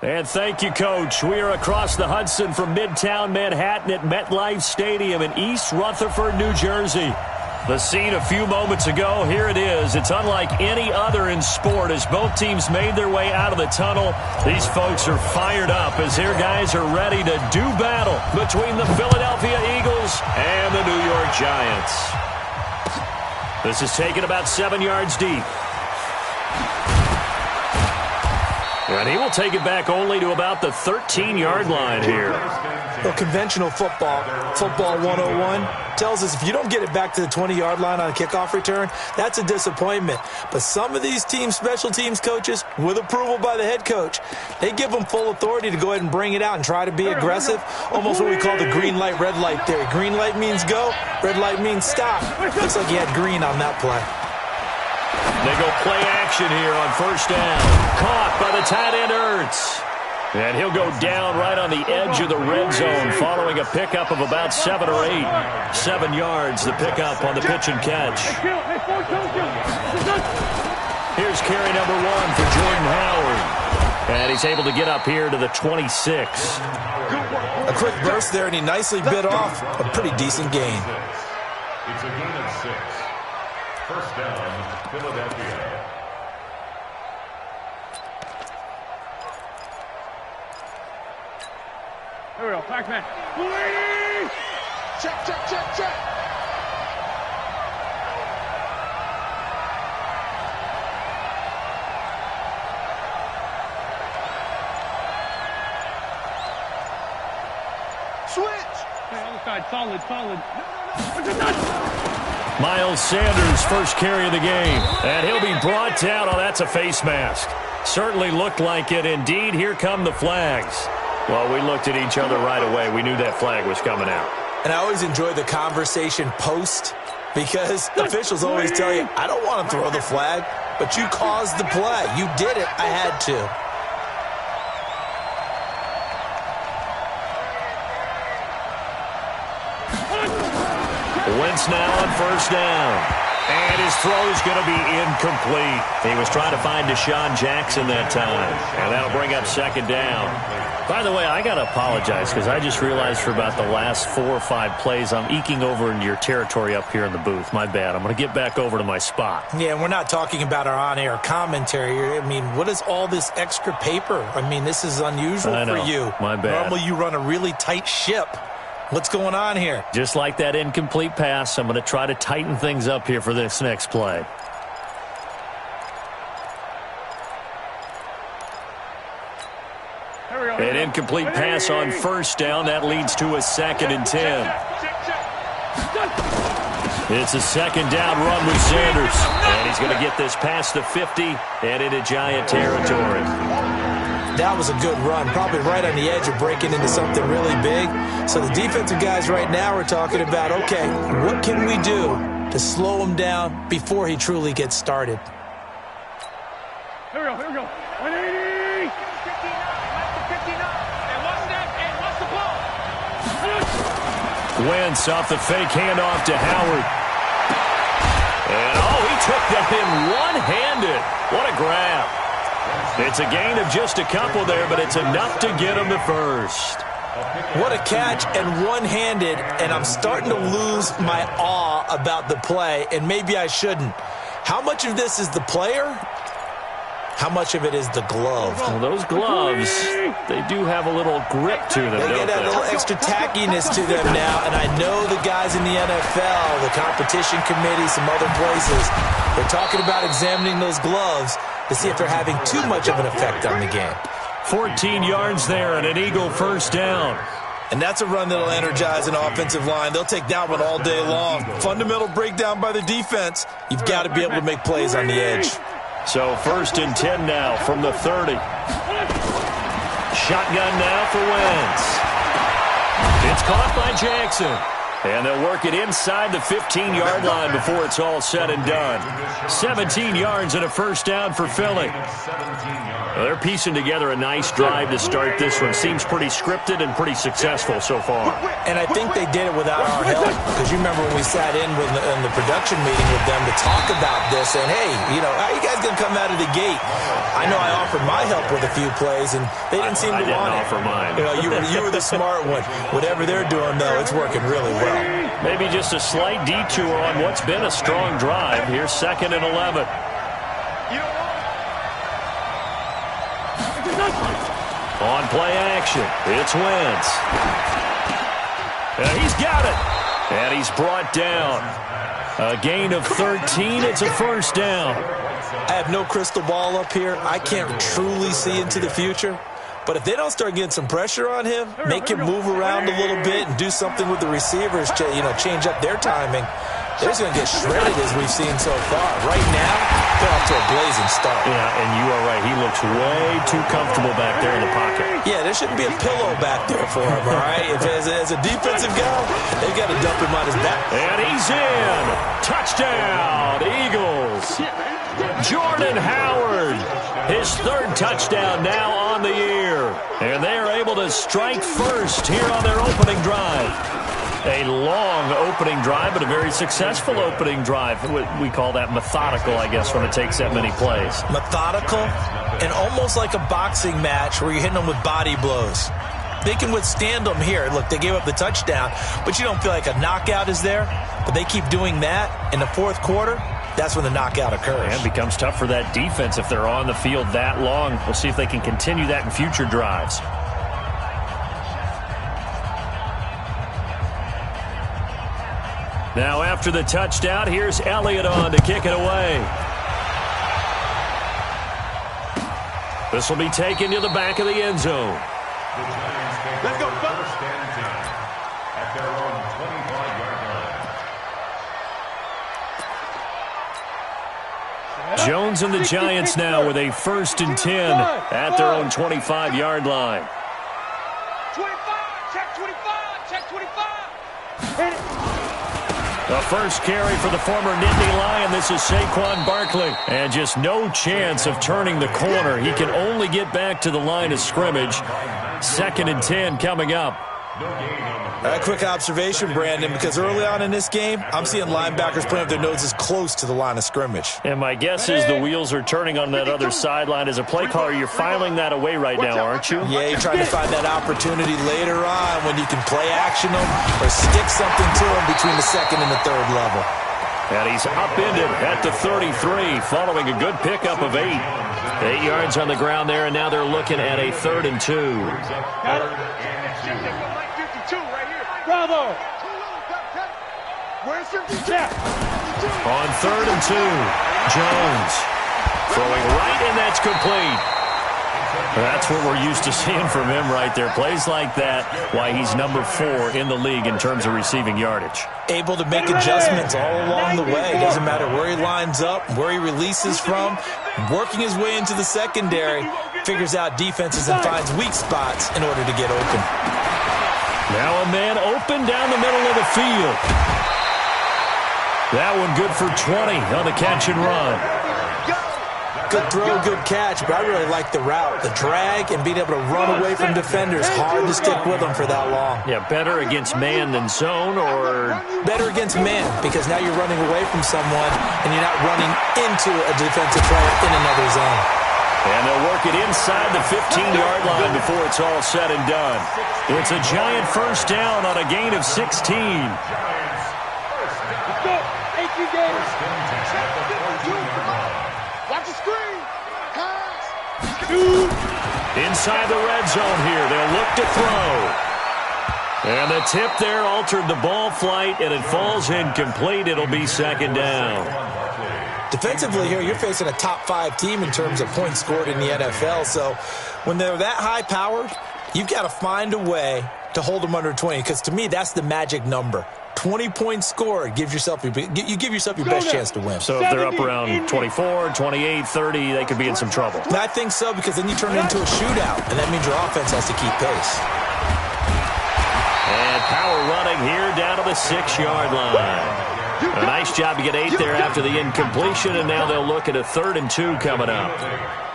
And thank you, Coach. We are across the Hudson from Midtown Manhattan at MetLife Stadium in East Rutherford, New Jersey. The scene a few moments ago, here it is. It's unlike any other in sport as both teams made their way out of the tunnel. These folks are fired up as their guys are ready to do battle between the Philadelphia Eagles and the New York Giants. This is taken about 7 yards deep. And he will take it back only to about the 13-yard line here. Well, conventional football 101, tells us if you don't get it back to the 20-yard line on a kickoff return, that's a disappointment. But some of these special teams coaches, with approval by the head coach, they give them full authority to go ahead and bring it out and try to be aggressive, almost what we call the green light, red light theory. Green light means go, red light means stop. Looks like he had green on that play. They go play action here on first down. Caught by the tight end, Ertz. And he'll go down right on the edge of the red zone following a pickup of about 7 or 8. 7 yards, the pickup on the pitch and catch. Here's carry number 1 for Jordan Howard. And he's able to get up here to the 26. A quick burst there, and he nicely bit off a pretty decent gain. It's a gain of 6. First down, Philadelphia. Here we go, back man. Check, check, check, check. Switch. Hey, other side, solid. Miles Sanders, first carry of the game. And he'll be brought down. Oh, that's a face mask. Certainly looked like it. Indeed, here come the flags. Well, we looked at each other right away. We knew that flag was coming out. And I always enjoy the conversation post because officials always tell you, I don't want to throw the flag, but you caused the play. You did it. I had to. Wentz now on first down. And his throw's going to be incomplete. He was trying to find Deshaun Jackson that time. And that'll bring up second down. By the way, I got to apologize because I just realized for about the last 4 or 5 plays, I'm eking over into your territory up here in the booth. My bad. I'm going to get back over to my spot. Yeah, and we're not talking about our on-air commentary. I mean, what is all this extra paper? I mean, this is unusual for you. My bad. Normally you run a really tight ship. What's going on here? Just like that incomplete pass, I'm going to try to tighten things up here for this next play. An incomplete pass on first down. That leads to a 2nd and 10. It's a second down run with Sanders. And he's going to get this past the 50 and into Giant territory. That was a good run, probably right on the edge of breaking into something really big. So the defensive guys right now are talking about, okay, what can we do to slow him down before he truly gets started? Here we go. 180. 59, and what's the ball? Wentz off the fake handoff to Howard. And, he took that in one-handed. What a grab. It's a gain of just a couple there, but it's enough to get him to first. What a catch and one-handed, and I'm starting to lose my awe about the play, and maybe I shouldn't. How much of this is the player? How much of it is the glove? Well, those gloves, they do have a little grip to them, They don't get a little extra tackiness to them now, and I know the guys in the NFL, the competition committee, some other places, they're talking about examining those gloves to see if they're having too much of an effect on the game. 14 yards there and an Eagle first down. And that's a run that'll energize an offensive line. They'll take that one all day long. Fundamental breakdown by the defense. You've got to be able to make plays on the edge. So 1st and 10 now from the 30. Shotgun now for Wentz. It's caught by Jackson. And they'll work it inside the 15-yard line before it's all said and done. 17 yards and a first down for Philly. Well, they're piecing together a nice drive to start this one. Seems pretty scripted and pretty successful so far. And I think they did it without our help, because you remember when we sat in the production meeting with them to talk about this, and hey, how are you guys going to come out of the gate? I know I offered my help with a few plays, and they didn't seem to want it. I didn't offer mine. You were the smart one. Whatever they're doing, though, it's working really well. Maybe just a slight detour on what's been a strong drive. Here's 2nd and 11. On play action, it's Wentz. He's got it. And he's brought down. A gain of 13. It's a first down. I have no crystal ball up here. I can't truly see into the future. But if they don't start getting some pressure on him, make him move around a little bit and do something with the receivers, change up their timing, they're just going to get shredded as we've seen so far. Right now, they're off to a blazing start. Yeah, and you are right. He looks way too comfortable back there in the pocket. Yeah, there shouldn't be a pillow back there for him, all right? As a defensive guy, they've got to dump him on his back. And he's in. Touchdown, Eagles. Jordan Howard, his 3rd touchdown now on the year. And they are able to strike first here on their opening drive. A long opening drive, but a very successful opening drive. We call that methodical, I guess, when it takes that many plays. Methodical and almost like a boxing match where you're hitting them with body blows. They can withstand them here. Look, they gave up the touchdown, but you don't feel like a knockout is there. But they keep doing that in the 4th quarter. That's when the knockout occurs. And it becomes tough for that defense if they're on the field that long. We'll see if they can continue that in future drives. Now after the touchdown, here's Elliott on to kick it away. This will be taken to the back of the end zone. Let's go, first and 10 at their own 25-yard line. Jones and the Giants now with a 1st and 10 at their own 25-yard line. 25, check 25, check 25. Hit it. The first carry for the former Nittany Lion. This is Saquon Barkley. And just no chance of turning the corner. He can only get back to the line of scrimmage. 2nd and 10 coming up. A quick observation, Brandon, because early on in this game, I'm seeing linebackers putting up their noses close to the line of scrimmage. And my guess is the wheels are turning on that other sideline. As a play caller, you're filing that away right now, aren't you? Yeah, you're trying to find that opportunity later on when you can play action them or stick something to them between the 2nd and the 3rd level. And he's upended at the 33 following a good pickup of 8. 8 yards on the ground there, and now they're looking at a 3rd and 2. Bravo. On 3rd and 2, Jones throwing right, and that's complete. That's what we're used to seeing from him right there. Plays like that, why he's number 4 in the league in terms of receiving yardage. Able to make adjustments all along the way. Doesn't matter where he lines up, where he releases from. Working his way into the secondary, figures out defenses and finds weak spots in order to get open. Now a man open down the middle of the field. That one good for 20 on the catch and run. Good throw, good catch, but I really like the route. The drag and being able to run away from defenders. Hard to stick with them for that long. Yeah, better against man than zone, or? Better against man, because now you're running away from someone and you're not running into a defensive player in another zone. And they'll work it inside the 15-yard line before it's all said and done. It's a Giant first down on a gain of 16. Let's go. Thank you, Gator. Watch the screen. Pass. Inside the red zone here. They'll look to throw. And the tip there altered the ball flight, and it falls incomplete. It'll be 2nd down. Defensively here, you're facing a top 5 team in terms of points scored in the NFL. So when they're that high-powered, you've got to find a way to hold them under 20, because to me, that's the magic number. 20 points scored, you give yourself your best chance to win. So if they're up around 24, 28, 30, they could be in some trouble. I think so, because then you turn it into a shootout, and that means your offense has to keep pace. And power running here down to the 6-yard line. A nice job to get 8 there after the incompletion, and now they'll look at a 3rd and 2 coming up.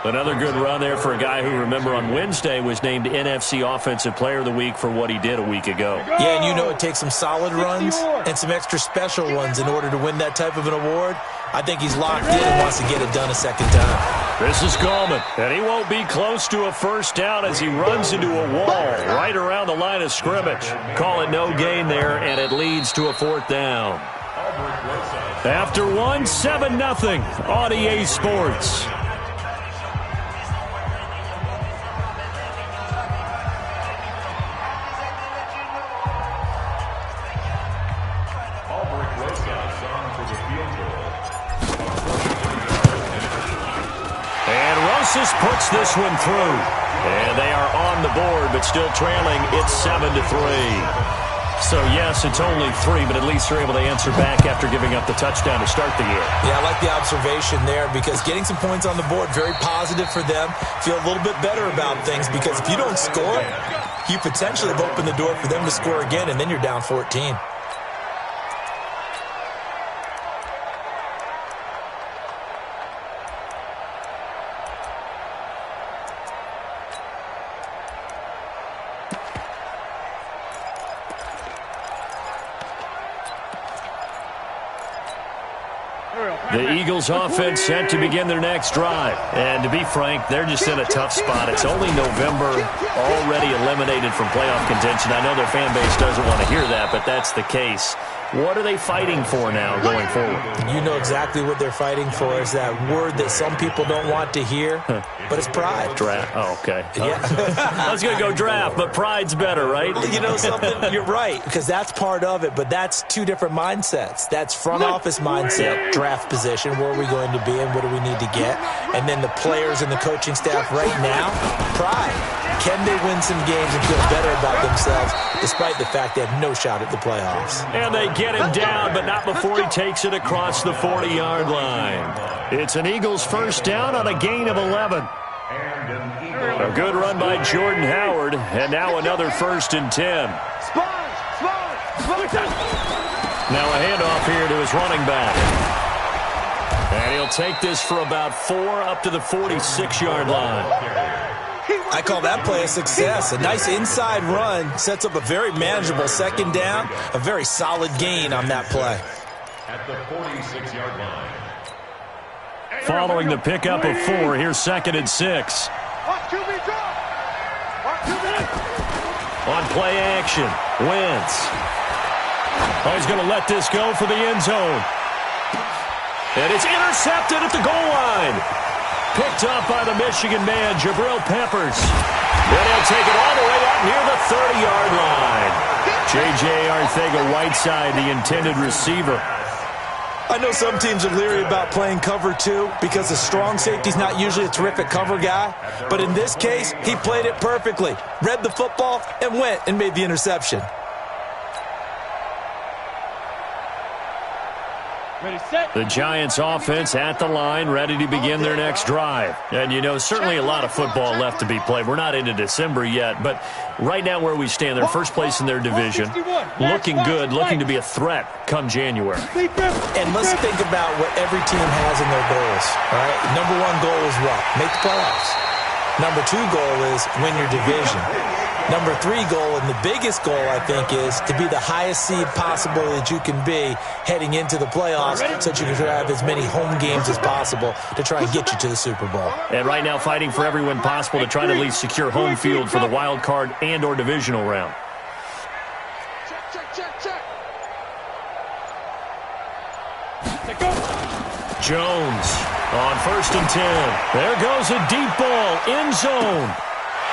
Another good run there for a guy who, remember, on Wednesday was named NFC Offensive Player of the Week for what he did a week ago. Yeah, and you know it takes some solid runs and some extra special ones in order to win that type of an award. I think he's locked in and wants to get it done a second time. This is Gallman, and he won't be close to a first down as he runs into a wall right around the line of scrimmage. Call it no gain there, and it leads to a 4th down. After 1, 7-0 on EA Sports. And Rosas puts this one through. And they are on the board, but still trailing. It's 7-3. So, yes, it's only 3, but at least they're able to answer back after giving up the touchdown to start the year. Yeah, I like the observation there because getting some points on the board, very positive for them. Feel a little bit better about things because if you don't score, you potentially have opened the door for them to score again, and then you're down 14. The Eagles offense set to begin their next drive. And to be frank, they're just in a tough spot. It's only November, already eliminated from playoff contention. I know their fan base doesn't want to hear that, but that's the case. What are they fighting for now going forward? You know exactly what they're fighting for is that word that some people don't want to hear, but it's pride. Draft. Oh, okay. Yeah. I was going to go draft, but pride's better, right? You know something? You're right, because that's part of it, but that's two different mindsets. That's front office mindset, draft position, where are we going to be and what do we need to get? And then the players and the coaching staff right now, pride. Can they win some games and feel better about themselves despite the fact they have no shot at the playoffs? And they get him down, but not before he takes it across the 40-yard line. It's an Eagles first down on a gain of 11. A good run by Jordan Howard, and now another 1st and 10. Now a handoff here to his running back. And he'll take this for about 4 up to the 46-yard line. I call that play a success. A nice inside run sets up a very manageable second down, a very solid gain on that play. At the 46-yard line. Following the pickup of 4, here's 2nd and 6. On play action, Wentz. Oh, he's going to let this go for the end zone. And it's intercepted at the goal line. Picked up by the Michigan man, Jabril Peppers. Then he'll take it all the way up near the 30-yard line. J.J. Arcega-Whiteside, the intended receiver. I know some teams are leery about playing cover 2 because the strong safety's not usually a terrific cover guy. But in this case, he played it perfectly. Read the football and went and made the interception. The Giants offense at the line, ready to begin their next drive. And, you know, certainly a lot of football left to be played. We're not into December yet, but right now where we stand, they're first place in their division, looking good, looking to be a threat come January. And let's think about what every team has in their goals, all right? Number 1 goal is what? Make the playoffs. Number 2 goal is win your division. Number 3 goal, and the biggest goal, I think, is to be the highest seed possible that you can be heading into the playoffs so that you can have as many home games as possible to try and get you to the Super Bowl. And right now fighting for every win possible to try to at least secure home field for the wild card and or divisional round. Jones on 1st and 10. There goes a deep ball, end zone.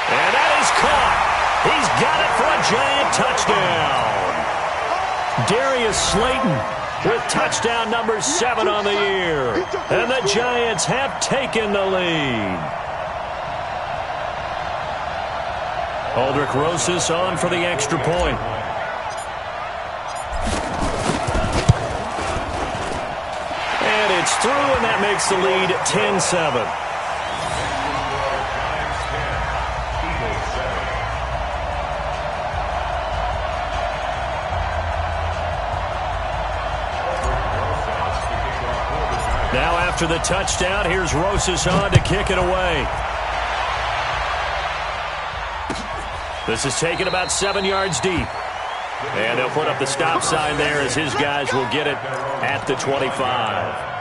And that is caught. He's got it for a Giant touchdown. Darius Slayton with touchdown number 7 on the year. And the Giants have taken the lead. Aldrich Rosas on for the extra point. And it's through, and that makes the lead 10-7. After the touchdown, here's Rosas on to kick it away. This is taken about 7 yards deep. And they'll put up the stop sign there as his guys will get it at the 25.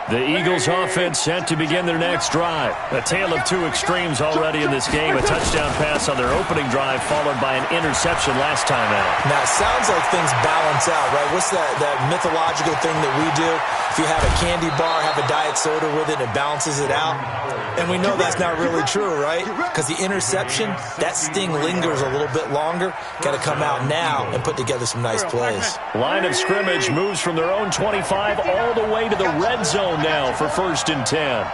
The Eagles offense set to begin their next drive. A tale of two extremes already in this game. A touchdown pass on their opening drive followed by an interception last time out. Now, it sounds like things balance out, right? What's that mythological thing that we do? If you have a candy bar, have a diet soda with it, it balances it out. And we know that's not really true, right? Because the interception, that sting lingers a little bit longer. Got to come out now and put together some nice plays. Line of scrimmage moves from their own 25 all the way to the red zone now for 1st and 10.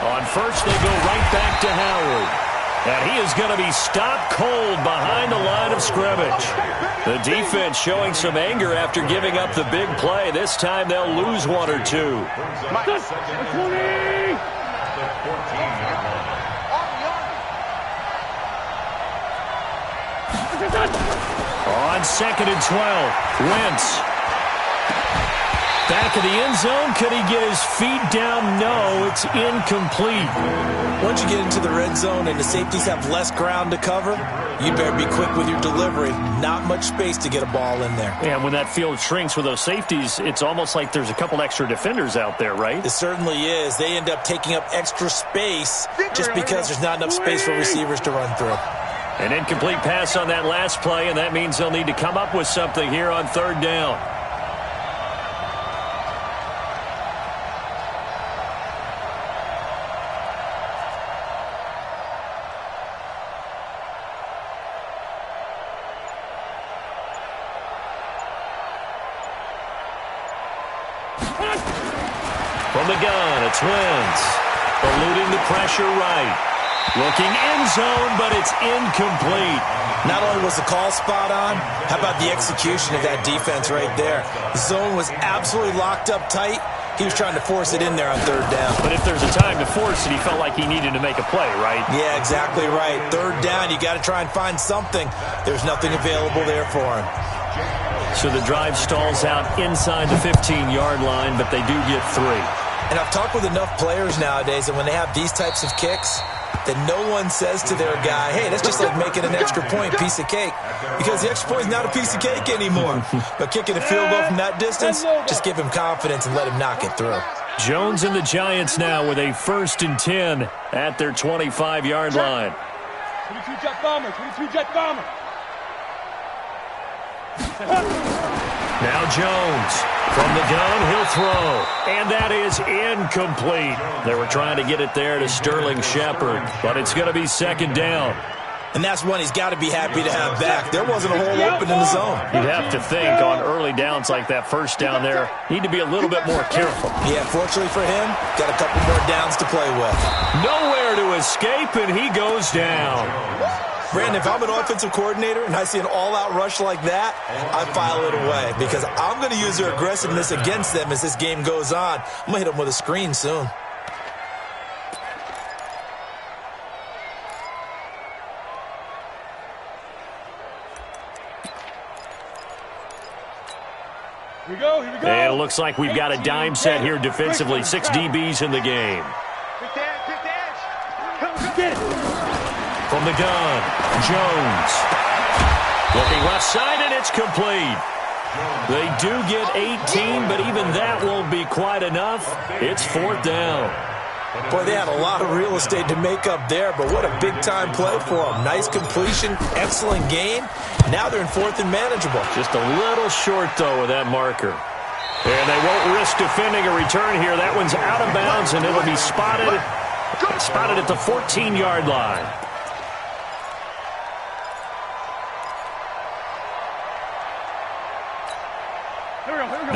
On first, they go right back to Howard. And he is going to be stopped cold behind the line of scrimmage. The defense showing some anger after giving up the big play. This time they'll lose one or two. On 2nd and 12, Wentz. Back of the end zone. Could he get his feet down? No, it's incomplete. Once you get into the red zone and the safeties have less ground to cover, you better be quick with your delivery. Not much space to get a ball in there. Yeah, when that field shrinks with those safeties, it's almost like there's a couple extra defenders out there, right? It certainly is. They end up taking up extra space just because there's not enough space for receivers to run through. An incomplete pass on that last play, and that means they'll need to come up with something here on 3rd down. From the gun, it's Wentz. Eluding the pressure right. Looking end zone, but it's incomplete. Not only was the call spot on, how about the execution of that defense right there? The zone was absolutely locked up tight. He was trying to force it in there on 3rd down. But if there's a time to force it, he felt like he needed to make a play, right? Yeah, exactly right. 3rd down, you got to try and find something. There's nothing available there for him. So the drive stalls out inside the 15-yard line, but they do get 3. And I've talked with enough players nowadays that when they have these types of kicks, that no one says to their guy, hey, that's just like making an extra point, piece of cake. Because the extra point is not a piece of cake anymore. But kicking a field goal from that distance, just give him confidence and let him knock it through. Jones and the Giants now with a 1st and 10 at their 25-yard line. 22 jet bomber, 22 jet bomber. Now Jones from the gun, he'll throw. And that is incomplete. They were trying to get it there to Sterling Shepard, but it's going to be 2nd down. And that's one he's got to be happy to have back. There wasn't a hole open in the zone. You'd have to think on early downs like that 1st down there, need to be a little bit more careful. Yeah, fortunately for him, got a couple more downs to play with. Nowhere to escape, and he goes down. Brandon, if I'm an offensive coordinator and I see an all-out rush like that, I file it away because I'm going to use their aggressiveness against them as this game goes on. I'm going to hit them with a screen soon. Here we go, here we go. And it looks like we've got a dime set here defensively. 6 DBs in the game. Pick the edge. Come get it. From the gun, Jones. Looking left side, and it's complete. They do get 18, but even that won't be quite enough. It's 4th down. Boy, they had a lot of real estate to make up there, but what a big-time play for them. Nice completion, excellent gain. Now they're in 4th and manageable. Just a little short, though, with that marker. And they won't risk defending a return here. That one's out of bounds, and it'll be spotted at the 14-yard line.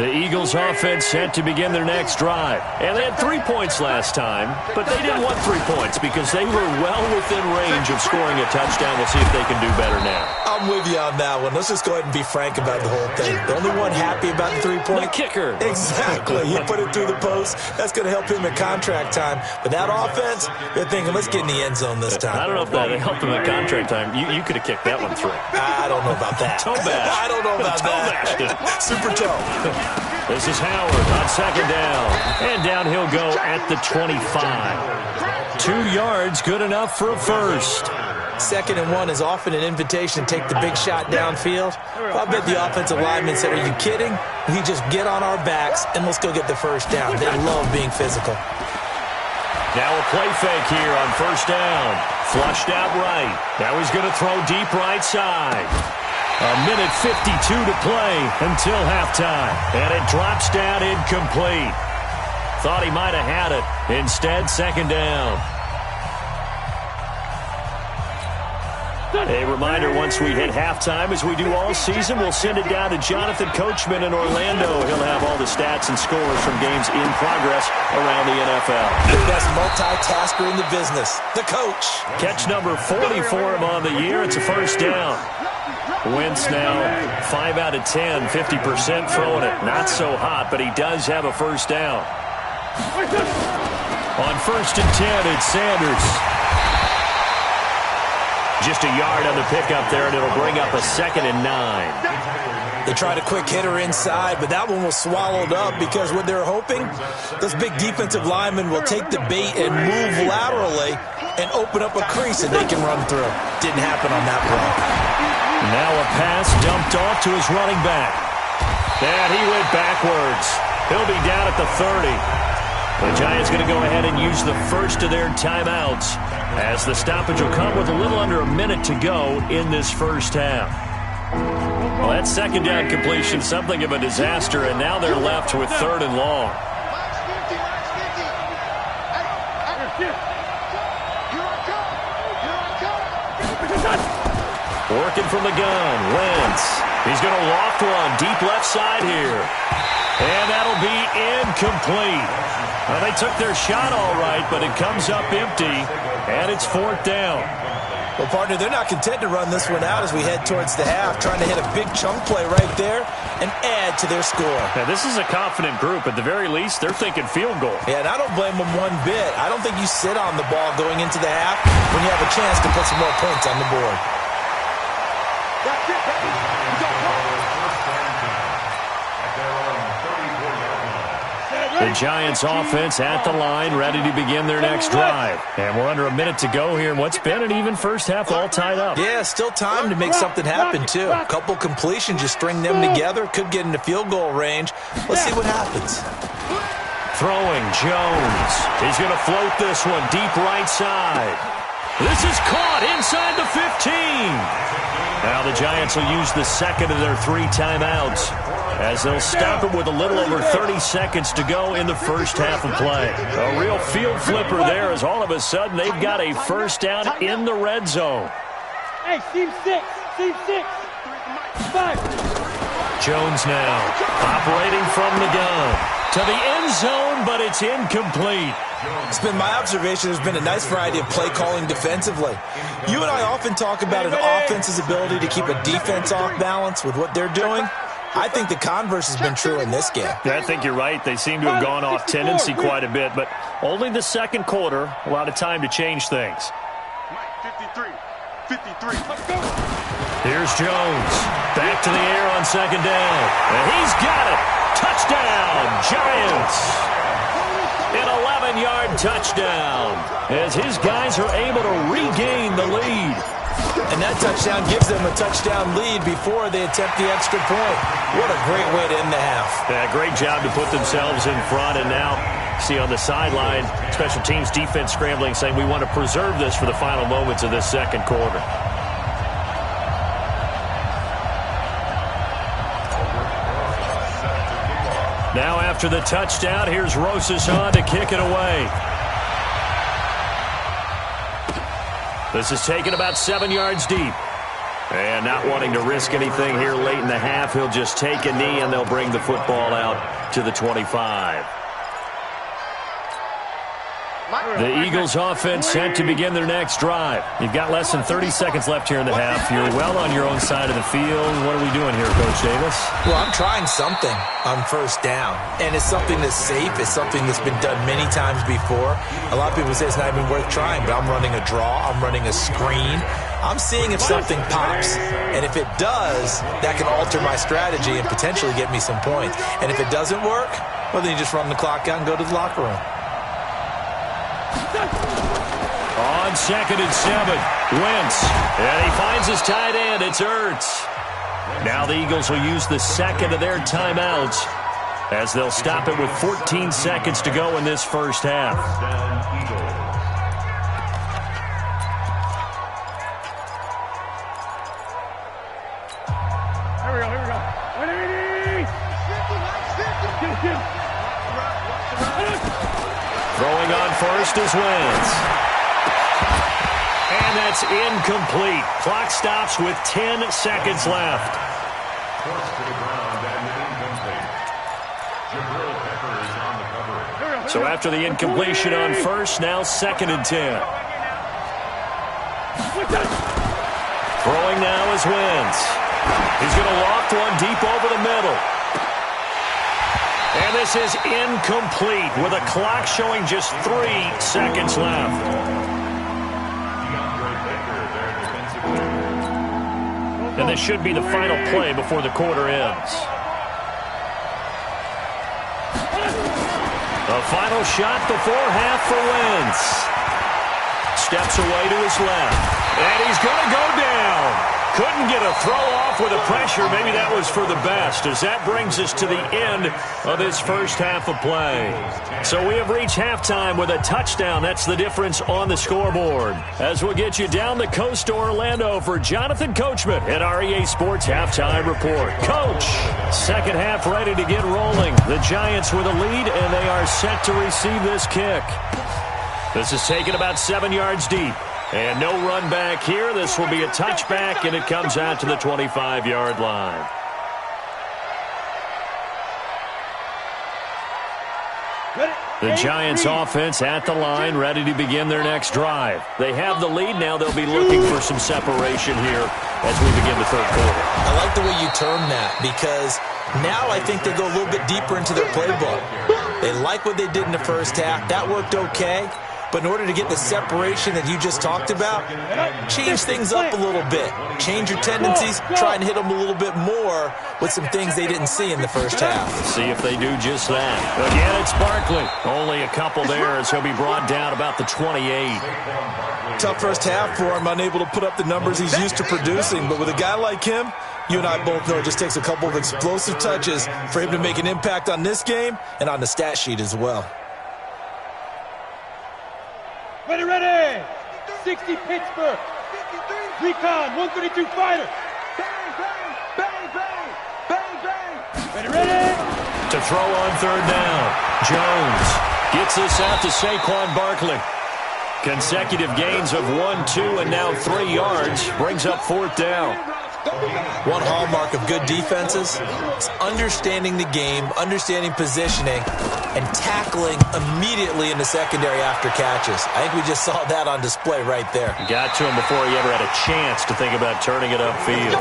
The Eagles offense set to begin their next drive. And they had 3 points last time, but they didn't want 3 points because they were well within range of scoring a touchdown. We'll see if they can do better now. I'm with you on that one. Let's just go ahead and be frank about the whole thing. The only one happy about the 3-point. The kicker. Exactly. He put it through the post. That's going to help him in contract time. But that offense, they're thinking, let's get in the end zone this time. I don't know if that helped him in contract time. You could have kicked that one through. I don't know about that. Toe bash. I don't know about that. Super toe. This is Howard on second down. And down he'll go at the 25. 2 yards, good enough for a first. 2nd and 1 is often an invitation to take the big shot downfield. I bet the offensive lineman said, are you kidding? We just get on our backs and let's go get the first down. They love being physical. Now a play fake here on first down. Flushed out right. Now he's going to throw deep right side. 1:52 to play until halftime. And it drops down incomplete. Thought he might have had it. Instead, 2nd down. A reminder, once we hit halftime, as we do all season, we'll send it down to Jonathan Coachman in Orlando. He'll have all the stats and scores from games in progress around the NFL. The best multitasker in the business, the coach. Catch number 40 for him on the year. It's a first down. Wentz now 5 out of 10, 50% throwing it. Not so hot, but he does have a first down. On 1st and 10, it's Sanders. Just a yard on the pickup there, and it'll bring up a 2nd and 9. They tried a quick hitter inside, but that one was swallowed up because what they're hoping, those big defensive linemen will take the bait and move laterally and open up a crease that they can run through. Didn't happen on that play. Now a pass dumped off to his running back. And he went backwards. He'll be down at the 30. The Giants going to go ahead and use the first of their timeouts, as the stoppage will come with a little under a minute to go in this first half. Well, that 2nd down completion, something of a disaster, and now they're left with 3rd and long. Working from the gun, Wentz. He's going to loft one deep left side here. And that'll be incomplete. Well, they took their shot all right, but it comes up empty, and it's 4th down. Well, partner, they're not content to run this one out as we head towards the half, trying to hit a big chunk play right there and add to their score. Now, this is a confident group. At the very least, they're thinking field goal. Yeah, and I don't blame them one bit. I don't think you sit on the ball going into the half when you have a chance to put some more points on the board. That's it, baby. The Giants offense at the line, ready to begin their next drive. And we're under a minute to go here in what's been an even first half, all tied up. Yeah, still time to make something happen, too. A couple completions, you string them together, could get into field goal range. Let's see what happens. Throwing, Jones. He's going to float this one deep right side. This is caught inside the 15. Now the Giants will use the 2nd of their 3 timeouts, as they'll stop it with a little over 30 seconds to go in the first half of play. A real field flipper there, as all of a sudden they've got a first down in the red zone. Hey, team 6. 5. Jones now operating from the gun to the end zone, but it's incomplete. It's been my observation there's been a nice variety of play calling defensively. You and I often talk about an offense's ability to keep a defense off balance with what they're doing. I think the converse has been true in this game. Yeah, I think you're right. They seem to have gone off tendency quite a bit, but only the 2nd quarter, a lot of time to change things. 53. Let's go. Here's Jones. Back to the air on 2nd down. And he's got it. Touchdown, Giants. An 11-yard touchdown, as his guys are able to regain the lead. And that touchdown gives them a touchdown lead before they attempt the extra point. What a great way to end the half. Yeah, great job to put themselves in front. And now, see on the sideline, special teams defense scrambling, saying we want to preserve this for the final moments of this 2nd quarter. Now after the touchdown, here's Rosas on to kick it away. This is taken about 7 yards deep. And not wanting to risk anything here late in the half, he'll just take a knee, and they'll bring the football out to the 25. The Eagles offense set to begin their next drive. You've got less than 30 seconds left here in the half. You're well on your own side of the field. What are we doing here, Coach Davis? Well, I'm trying something on first down, and it's something that's safe. It's something that's been done many times before. A lot of people say it's not even worth trying, but I'm running a draw. I'm running a screen. I'm seeing if something pops, and if it does, that can alter my strategy and potentially get me some points. And if it doesn't work, well, then you just run the clock out and go to the locker room. On 2nd and 7, Wentz. And he finds his tight end. It's Ertz. Now the Eagles will use the second of their timeouts as they'll stop it with 14 seconds to go in this first half. Here we go. Throwing on first is Wentz. And that's incomplete. Clock stops with 10 seconds left. Forced to the ground and incomplete. Jabril Pepper is on the cover. So after the incompletion on first, now 2nd and 10. Throwing now is Wentz. He's going to loft one deep over the middle. And this is incomplete with a clock showing just 3 seconds left. And this should be the final play before the quarter ends. The final shot before half for Wentz. Steps away to his left. And he's going to go down. Couldn't get a throw off with the pressure. Maybe that was for the best, as that brings us to the end of this first half of play. So we have reached halftime with a touchdown. That's the difference on the scoreboard. As we'll get you down the coast to Orlando for Jonathan Coachman at our EA Sports Halftime Report. Coach, second half ready to get rolling. The Giants with a lead, and they are set to receive this kick. This is taken about 7 yards deep. And no run back here. This will be a touchback, and it comes out to the 25-yard line. The Giants offense at the line, ready to begin their next drive. They have the lead. Now they'll be looking for some separation here as we begin the third quarter. I like the way you term that, because now I think they go a little bit deeper into their playbook. They like what they did in the first half. That worked okay. But in order to get the separation that you just talked about, change things up a little bit. Change your tendencies, try and hit them a little bit more with some things they didn't see in the first half. See if they do just that. Again, it's Barkley. Only a couple there as he'll be brought down about the 28. Tough first half for him, unable to put up the numbers he's used to producing. But with a guy like him, you and I both know it just takes a couple of explosive touches for him to make an impact on this game and on the stat sheet as well. Ready! 60 Pittsburgh. Recon, 132 fighter. Ready! To throw on third down. Jones gets this out to Saquon Barkley. Consecutive gains of 1, 2, and now 3 yards. Brings up fourth down. One hallmark of good defenses is understanding the game, understanding positioning, and tackling immediately in the secondary after catches. I think we just saw that on display right there. Got to him before he ever had a chance to think about turning it upfield.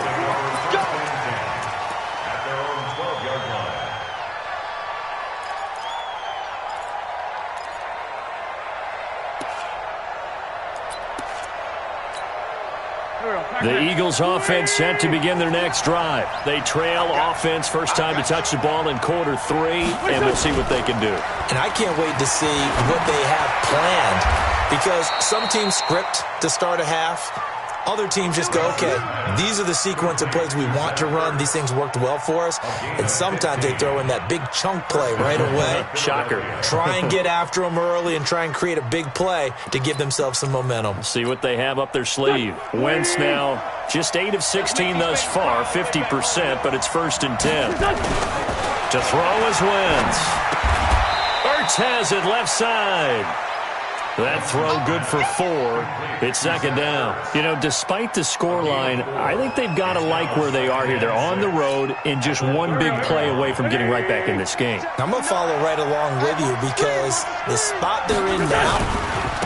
The Eagles offense set to begin their next drive. They trail offense, first time to touch the ball in quarter 3, and we'll see what they can do. And I can't wait to see what they have planned, because some teams script to start a half. Other teams just go, okay, these are the sequence of plays we want to run. These things worked well for us. And sometimes they throw in that big chunk play right away. Shocker. Try and get after them early and try and create a big play to give themselves some momentum. See what they have up their sleeve. Wentz now just 8 of 16 thus far, 50%, but it's 1st and 10. To throw is Wentz. Ertz has it left side. That throw good for 4. It's second down. You know, despite the scoreline, I think they've got to like where they are here. They're on the road and just one big play away from getting right back in this game. I'm going to follow right along with you because the spot they're in now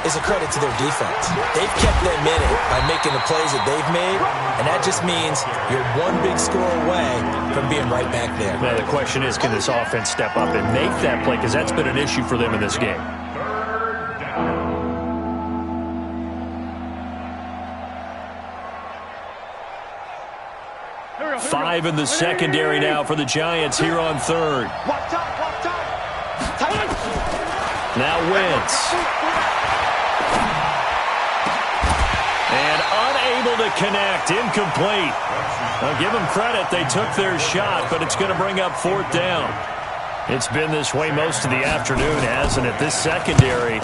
is a credit to their defense. They've kept them in it by making the plays that they've made, and that just means you're one big score away from being right back there. Now, the question is, can this offense step up and make that play? Because that's been an issue for them in this game. 5 in the secondary now for the Giants here on 3rd. Now Wentz. And unable to connect. Incomplete. I'll give them credit. They took their shot, but it's going to bring up 4th down. It's been this way most of the afternoon, hasn't it? This secondary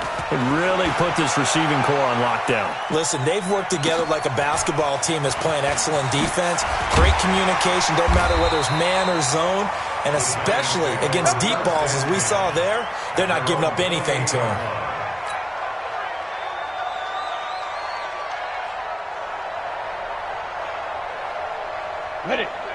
really put this receiving core on lockdown. Listen, they've worked together like a basketball team that's playing excellent defense. Great communication, doesn't matter whether it's man or zone. And especially against deep balls, as we saw there, they're not giving up anything to them.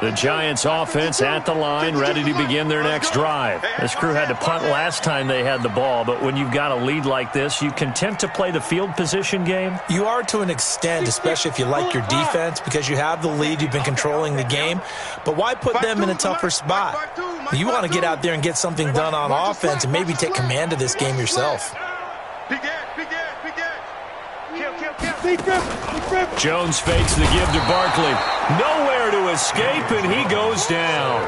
The Giants offense at the line, ready to begin their next drive. This crew had to punt last time they had the ball, but when you've got a lead like this, you content to play the field position game? You are to an extent, especially if you like your defense, because you have the lead, you've been controlling the game. But why put them in a tougher spot? You want to get out there and get something done on offense and maybe take command of this game yourself. Jones fakes the give to Barkley. Nowhere to escape, and he goes down.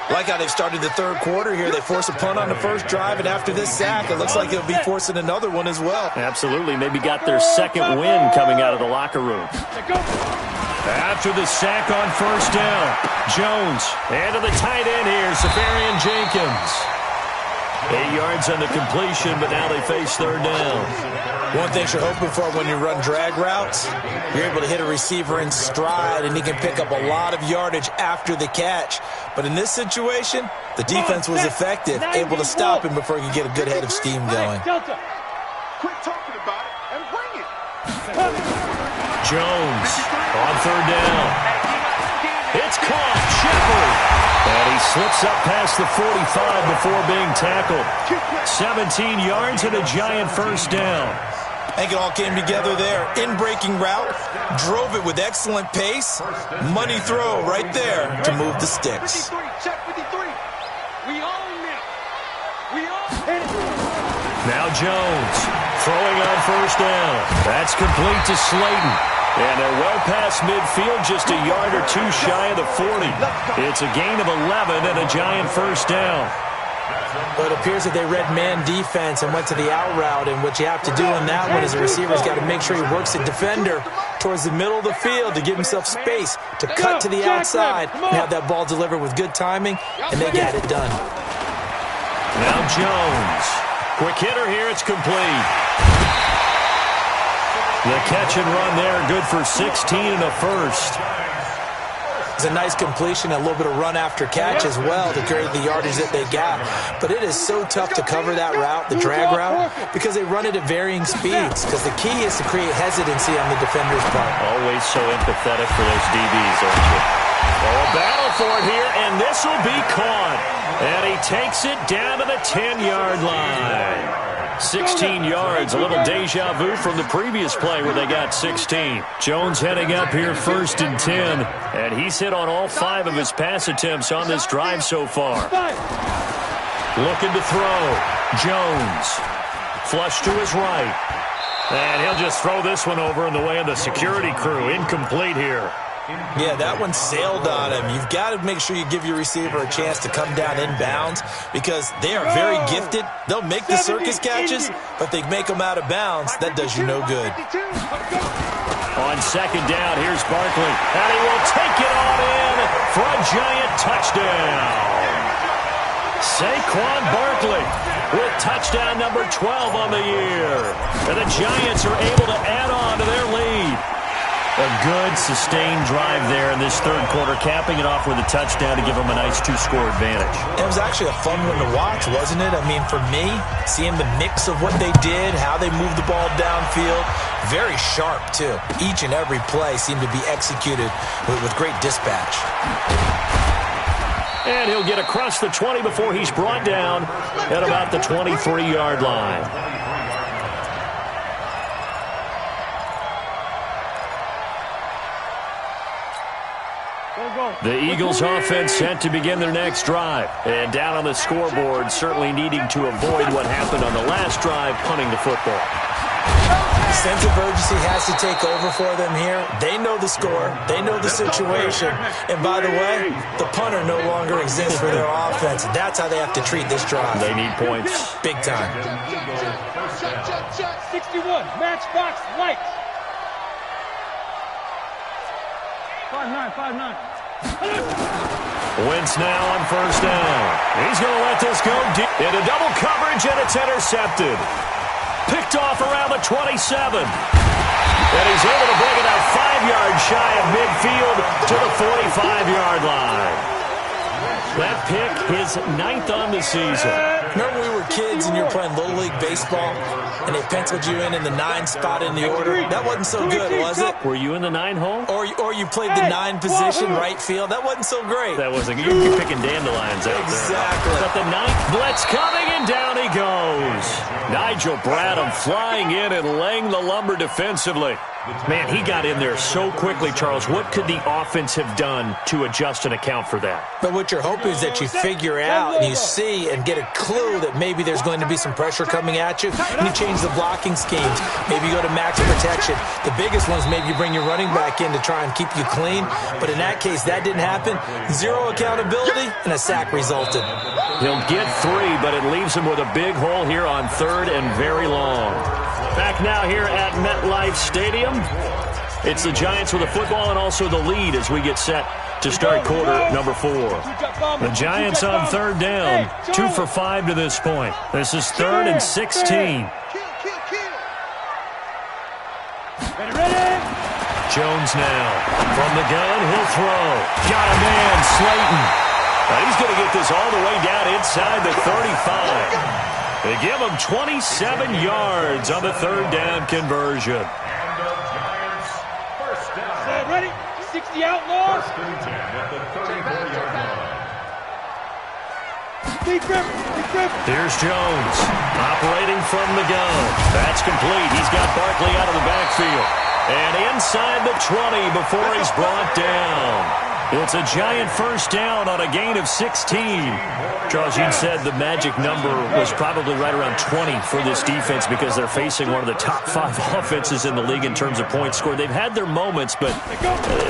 Like how they've started the third quarter here. They force a punt on the first drive, and after this sack, it looks like they'll be forcing another one as well. Absolutely. Maybe got their second win coming out of the locker room. After the sack on first down, Jones, and to the tight end here, Safarian Jenkins. 8 yards on the completion, but now they face 3rd down. One thing you're hoping for when you run drag routes, you're able to hit a receiver in stride, and he can pick up a lot of yardage after the catch. But in this situation, the defense was effective, able to stop him before he could get a good head of steam going. Quit talking about it and bring it. Jones on 3rd down. It's caught. Shepard. And he slips up past the 45 before being tackled. 17 yards and a Giant first down. I think it all came together there. In-breaking route, drove it with excellent pace. Money throw right there to move the sticks. Check 53. We own them. We own it. Now Jones throwing on first down. That's complete to Slayton. And they're well past midfield, just a yard or two shy of the 40. It's a gain of 11 and a Giant first down. But it appears that they read man defense and went to the out route, and what you have to do in that one is the receiver's got to make sure he works the defender towards the middle of the field to give himself space to cut to the outside and have that ball delivered with good timing, and they got it done. Now Jones. Quick hitter here, it's complete. The catch and run there, good for 16 and a first. It's a nice completion, a little bit of run after catch as well to create the yardage that they got. But it is so tough to cover that route, the drag route, because they run it at varying speeds. Because the key is to create hesitancy on the defender's part. Always so empathetic for those DBs, aren't you? Oh, a battle for it here, and this will be caught. And he takes it down to the 10-yard line. 16 yards, a little deja vu from the previous play where they got 16. Jones heading up here 1st and 10, and he's hit on all 5 of his pass attempts on this drive so far. Looking to throw. Jones. Flush to his right. And he'll just throw this one over in the way of the security crew. Incomplete here. Yeah, that one sailed on him. You've got to make sure you give your receiver a chance to come down inbounds because they are very gifted. They'll make the circus catches, but they make them out of bounds. That does you no good. On 2nd down, here's Barkley. And he will take it on in for a Giant touchdown. Saquon Barkley with touchdown number 12 on the year. And the Giants are able to add on to their lead. A good, sustained drive there in this third quarter, capping it off with a touchdown to give them a nice 2-score advantage. It was actually a fun one to watch, wasn't it? I mean, for me, seeing the mix of what they did, how they moved the ball downfield, very sharp, too. Each and every play seemed to be executed with great dispatch. And he'll get across the 20 before he's brought down at about the 23-yard line. The Eagles offense set to begin their next drive. And down on the scoreboard, certainly needing to avoid what happened on the last drive, punting the football. Sense of urgency has to take over for them here. They know the score. They know the situation. And by the way, the punter no longer exists for their offense. That's how they have to treat this drive. They need points. Big time. Shot, 61, matchbox, lights. 5-9. Wentz now on first down. He's going to let this go deep into double coverage, and it's intercepted. Picked off around the 27. And he's able to bring it out 5 yards shy of midfield to the 45-yard line. That pick, his 9th on the season. Remember when we were kids and you were playing Little League Baseball and they penciled you in the 9 spot in the order? That wasn't so good, was it? Were you in the 9 hole? Or you played the 9 position, right field? That wasn't so great. That wasn't good. You're picking dandelions out exactly. there. But the 9th blitz coming, and down he goes. Nigel Bradham flying in and laying the lumber defensively. Man, he got in there so quickly, Charles. What could the offense have done to adjust and account for that? But what you're hoping is that you figure out and you see and get a clue that maybe there's going to be some pressure coming at you, and you change the blocking schemes. Maybe you go to max protection. The biggest one is maybe you bring your running back in to try and keep you clean. But in that case, that didn't happen. 0 accountability, and a sack resulted. He'll get 3, but it leaves him with a big hole here on 3rd and very long. Back now here at MetLife Stadium. It's the Giants with the football and also the lead as we get set to start quarter number 4. The Giants on 3rd down, 2 for 5 to this point. This is 3rd and 16. Jones now from the gun. He'll throw. Got a man, Slayton. Now he's going to get this all the way down inside the 35. They give him 27 yards on the 3rd down conversion. Ready? 60 outlaws. First and 10 at the 34-yard line. Here's Jones operating from the gun. That's complete. He's got Barkley out of the backfield. And inside the 20 before he's brought down. It's a Giant first down on a gain of 16. Charles, you said the magic number was probably right around 20 for this defense because they're facing one of the top 5 offenses in the league in terms of points scored. They've had their moments, but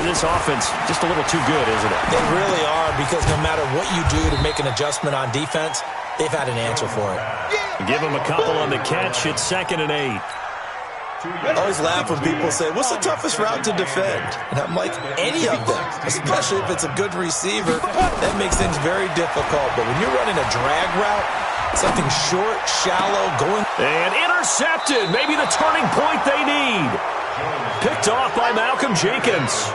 this offense just a little too good, isn't it? They really are, because no matter what you do to make an adjustment on defense, they've had an answer for it. Give them a couple on the catch. It's 2nd and 8. I always laugh when people say, what's the toughest route to defend? And I'm like, any of them, especially if it's a good receiver. That makes things very difficult. But when you're running a drag route, something short, shallow, going... And intercepted. Maybe the turning point they need. Picked off by Malcolm Jenkins.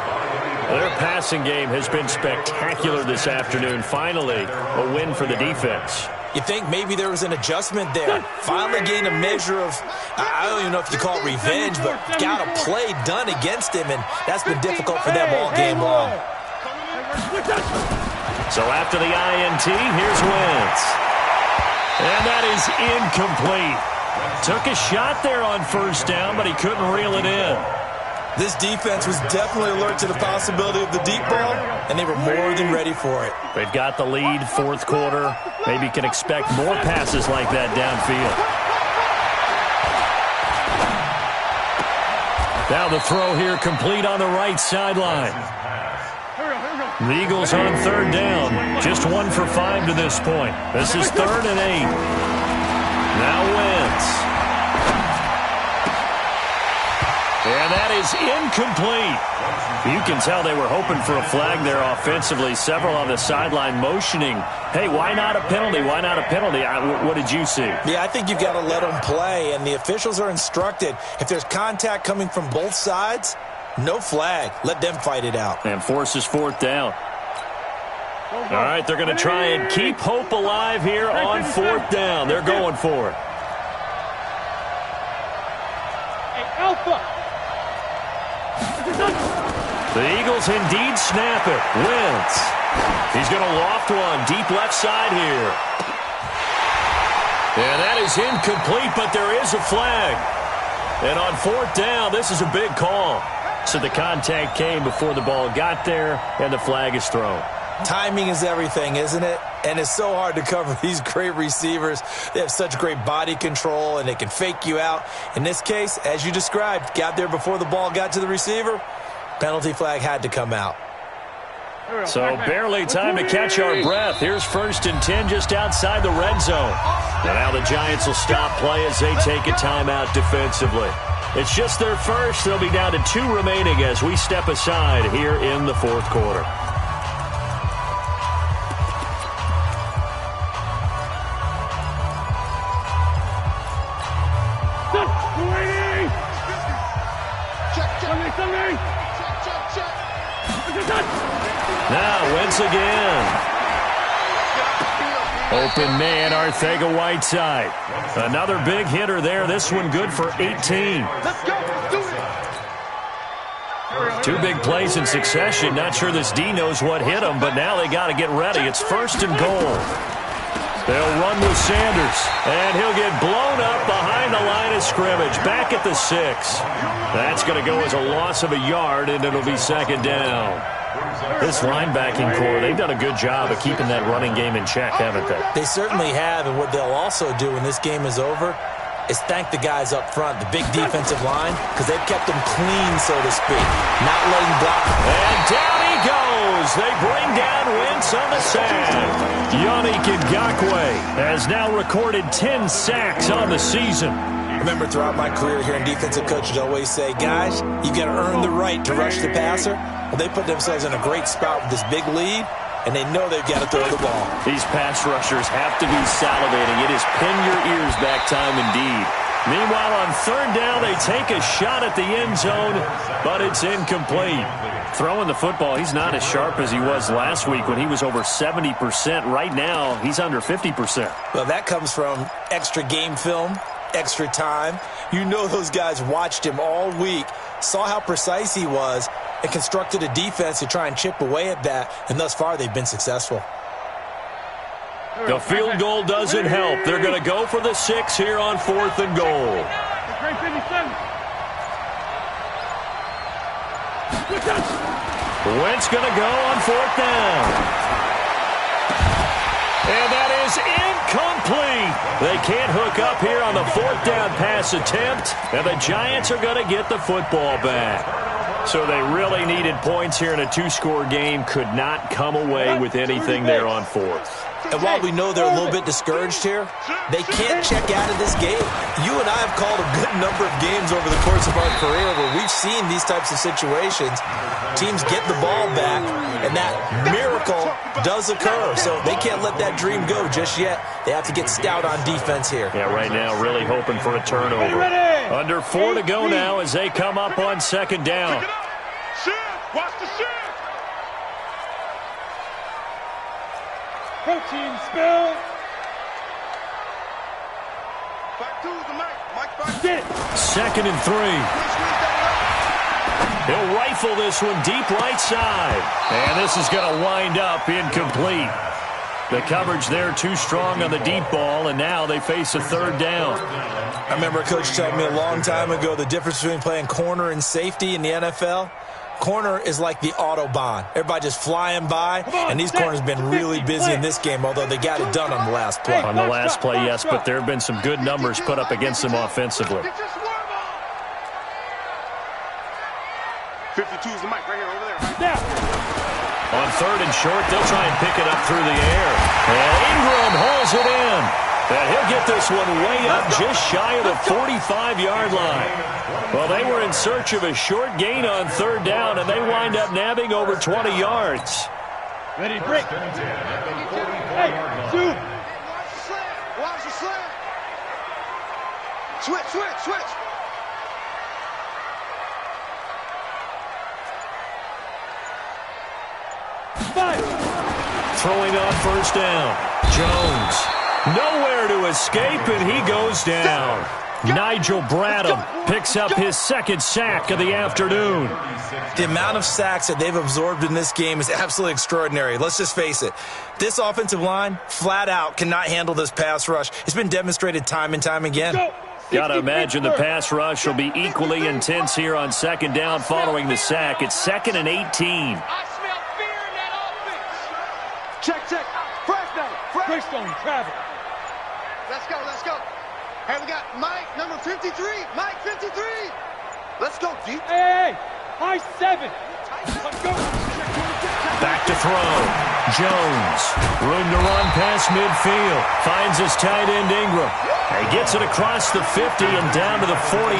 Their passing game has been spectacular this afternoon. Finally, a win for the defense. You think maybe there was an adjustment there. Finally gained a measure of, I don't even know if you call it revenge, but got a play done against him, and that's been difficult for them all game long. So after the INT, here's Wentz. And that is incomplete. Took a shot there on first down, but he couldn't reel it in. This defense was definitely alert to the possibility of the deep ball, and they were more than ready for it. They've got the lead, 4th quarter. Maybe you can expect more passes like that downfield. Now the throw here complete on the right sideline. The Eagles on 3rd down. Just 1 for 5 to this point. This is 3rd and 8. Now Wentz. And that is incomplete. You can tell they were hoping for a flag there offensively. Several on the sideline motioning, hey, why not a penalty? Why not a penalty? What did you see? Yeah, I think you've got to let them play, and the officials are instructed, if there's contact coming from both sides, No flag. Let them fight it out. And forces fourth down. All right, they're going to try and keep hope alive here on fourth down. They're going for it. Alpha. The Eagles indeed snap it. Wentz. He's going to loft one deep left side here. And that is incomplete, but there is a flag. And on fourth down, this is a big call. So the contact came before the ball got there, and the flag is thrown. Timing is everything, isn't it? And it's so hard to cover these great receivers. They have such great body control, and they can fake you out. In this case, as you described, got there before the ball got to the receiver. Penalty flag had to come out. So barely time to catch our breath. Here's 1st and 10 just outside the red zone. And now the Giants will stop play as they take a timeout defensively. It's just their first. They'll be down to 2 remaining as we step aside here in the fourth quarter. Now Wentz again. Open man, Arcega-Whiteside. Another big hitter there. This one good for 18. Let's go. Do it. 2 big plays in succession. Not sure this D knows what hit him, but now they got to get ready. It's 1st and goal. They'll run with Sanders, and he'll get blown up behind the line of scrimmage, back at the 6. That's going to go as a loss of a yard, and it'll be 2nd down. This linebacking core, they've done a good job of keeping that running game in check, haven't they? They certainly have, and what they'll also do when this game is over is thank the guys up front, the big defensive line, because they've kept them clean, so to speak, not letting block. And down he goes. They bring down Wentz on the sack. Yannick Ngakoue has now recorded 10 sacks on the season. I remember throughout my career hearing defensive coaches always say, guys, you've got to earn the right to rush the passer. Well, they put themselves in a great spot with this big lead, and they know they've got to throw the ball. These pass rushers have to be salivating. It is pin your ears back time indeed. Meanwhile, on 3rd down, they take a shot at the end zone, but it's incomplete. Throwing the football, he's not as sharp as he was last week when he was over 70%. Right now, he's under 50%. Well, that comes from extra game film, extra time. You know those guys watched him all week, saw how precise he was, and constructed a defense to try and chip away at that, and thus far they've been successful. The field goal doesn't help. They're going to go for the 6 here on 4th and goal. Wentz going to go on 4th down. And that is incomplete. They can't hook up here on the 4th down pass attempt, and the Giants are going to get the football back. So they really needed points here in a 2-score game. Could not come away with anything there on 4th. And while we know they're a little bit discouraged here, they can't check out of this game. You and I have called a good number of games over the course of our career where we've seen these types of situations. Teams get the ball back, and that miracle does occur. So they can't let that dream go just yet. They have to get stout on defense here. Yeah, right now really hoping for a turnover. Under 4 to go now as they come up on 2nd down. Watch the shit. Protein spill. Back to the mic. Mike, back. Get it. 2nd and 3. He'll rifle this one deep right side. And this is going to wind up incomplete. The coverage there too strong on the deep ball, and now they face a 3rd down. I remember a coach telling me a long time ago the difference between playing corner and safety in the NFL. Corner is like the Autobahn. Everybody just flying by, and these corners have been really busy in this game, although they got it done on the last play. On the last play, yes, but there have been some good numbers put up against them offensively. 52's the mic right here, over there. Right on 3rd and short, they'll try and pick it up through the air. And Ingram hauls it in. And he'll get this one way up just shy of the 45-yard line. Well, they were in search of a short gain on 3rd down, and they wind up nabbing over 20 yards. Ready, break. Hey, shoot. Watch the slant. Switch. throwing on first down. Jones, nowhere to escape, and he goes down. Nigel Bradham picks up his second sack of the afternoon. The amount of sacks that they've absorbed in this game is absolutely extraordinary. Let's just face it. This offensive line, flat out, cannot handle this pass rush. It's been demonstrated time and time again. Got to imagine the pass rush will be equally intense here on second down following the sack. It's 2nd and 18. I smell fear in that offense. Check. Fresh down. Fresh on Travis. Let's go. Hey, we got Mike, number 53. Mike, 53. Let's go, D. Hey, high 7. Let's go. Back to throw. Jones. Room to run past midfield. Finds his tight end Ingram. He gets it across the 50 and down to the 48.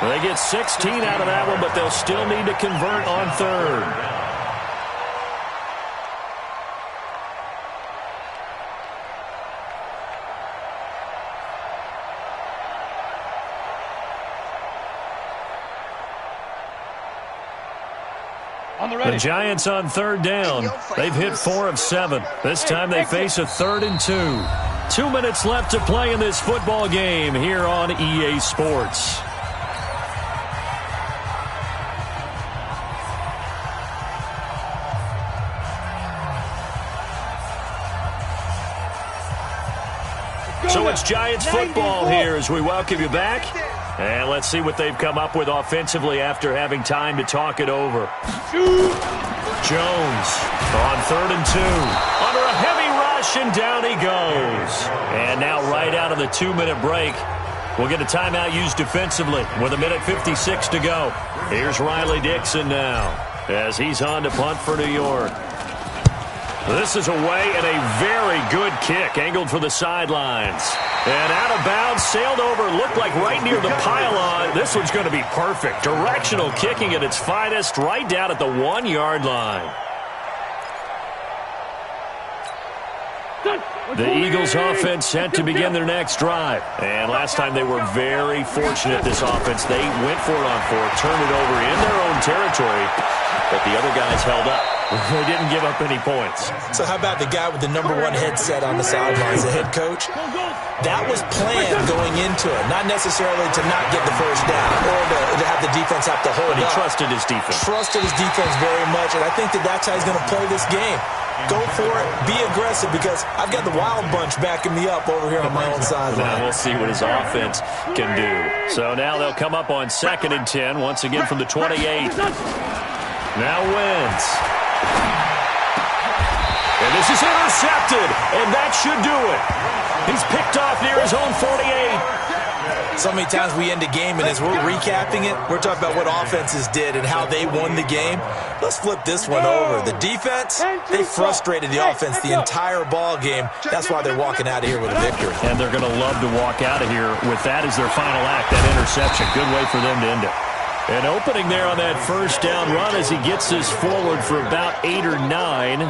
They get 16 out of that one, but they'll still need to convert on third. The Giants on third down. They've hit 4 of 7. This time they face a 3rd and 2. 2 minutes left to play in this football game here on EA Sports. So it's Giants football here as we welcome you back. And let's see what they've come up with offensively after having time to talk it over. Jones on 3rd and 2. Under a heavy rush, and down he goes. And now right out of the 2-minute break, we'll get a timeout used defensively with 1:56 to go. Here's Riley Dixon now as he's on to punt for New York. This is away and a very good kick, angled for the sidelines. And out of bounds, sailed over, looked like right near the pylon. This one's going to be perfect. Directional kicking at its finest, right down at the 1-yard line. The Eagles offense set to begin their next drive. And last time they were very fortunate, this offense. They went for it on 4th, turned it over in their own territory, but the other guys held up. They didn't give up any points. So how about the guy with the number 1 headset on the sidelines, the head coach? That was planned going into it, not necessarily to not get the first down or to have the defense have to hold But he up. trusted his defense. Trusted his defense very much, and I think that's how he's going to play this game. Go for it, be aggressive, because I've got the wild bunch backing me up over here on my own sideline. Now we'll see what his offense can do. So now they'll come up on 2nd and 10, once again from the 28. Now Wentz. And this is intercepted, and that should do it. He's picked off near his own 48. So many times we end a game, and as we're recapping it, we're talking about what offenses did and how they won the game. Let's flip this one over. The defense, they frustrated the offense the entire ball game. That's why they're walking out of here with a victory. And they're going to love to walk out of here with that as their final act, that interception. Good way for them to end it. An opening there on that first down run as he gets this forward for about 8 or 9.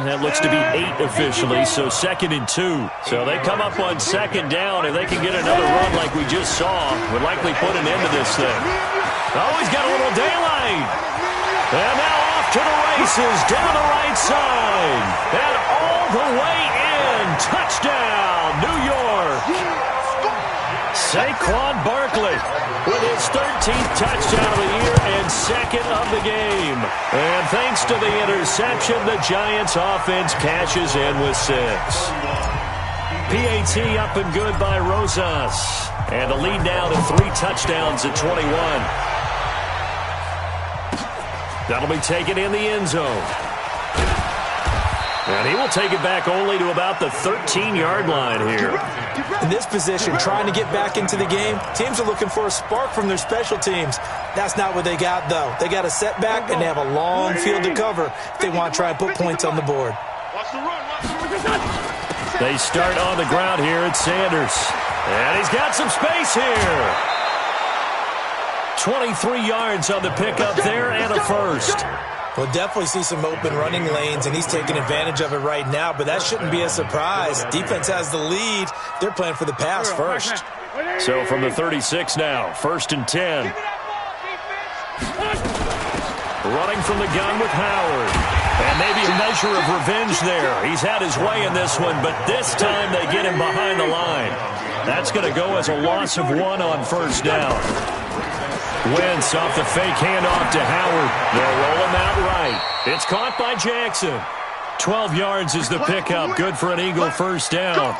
That looks to be 8 officially, so 2nd and 2. So they come up on 2nd down. If they can get another run like we just saw, would likely put an end to this thing. Oh, he's got a little daylight. And now off to the races down the right side. And all the way in. Touchdown, New York. Saquon Barkley with his 13th touchdown of the year and 2nd of the game. And thanks to the interception, the Giants offense cashes in with 6. PAT up and good by Rosas. And the lead now to 3 touchdowns at 21. That'll be taken in the end zone. And he will take it back only to about the 13-yard line here. In this position, trying to get back into the game, teams are looking for a spark from their special teams. That's not what they got, though. They got a setback, and they have a long field to cover if they want to try and put points on the board. They start on the ground here at Sanders. And he's got some space here. 23 yards on the pickup there and a first. We'll definitely see some open running lanes, and he's taking advantage of it right now, but that shouldn't be a surprise. Defense has the lead. They're playing for the pass first. So from the 36 now, 1st and 10. Running from the gun with Howard. And maybe a measure of revenge there. He's had his way in this one, but this time they get him behind the line. That's going to go as a loss of 1 on first down. Wentz off the fake handoff to Howard. They'll roll him out right. It's caught by Jackson. 12 yards is the pickup. Good for an Eagle first down.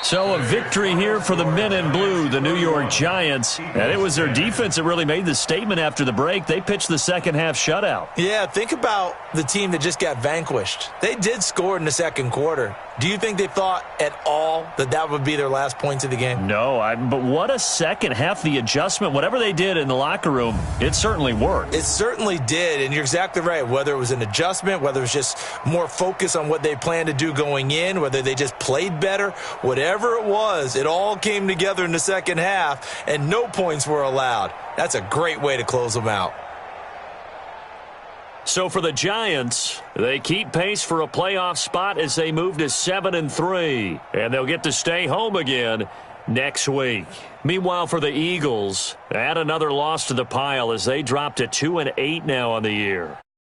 So a victory here for the men in blue, the New York Giants. And it was their defense that really made the statement after the break. They pitched the second half shutout. Yeah, think about the team that just got vanquished. They did score in the second quarter. Do you think they thought at all that that would be their last points of the game? No, but what a second half. The adjustment, whatever they did in the locker room, it certainly worked. It certainly did, and you're exactly right. Whether it was an adjustment, whether it was just more focus on what they planned to do going in, whether they just played better, whatever it was, it all came together in the second half, and no points were allowed. That's a great way to close them out. So for the Giants, they keep pace for a playoff spot as they move to 7-3, and they'll get to stay home again next week. Meanwhile, for the Eagles, add another loss to the pile as they drop to 2-8 now on the year.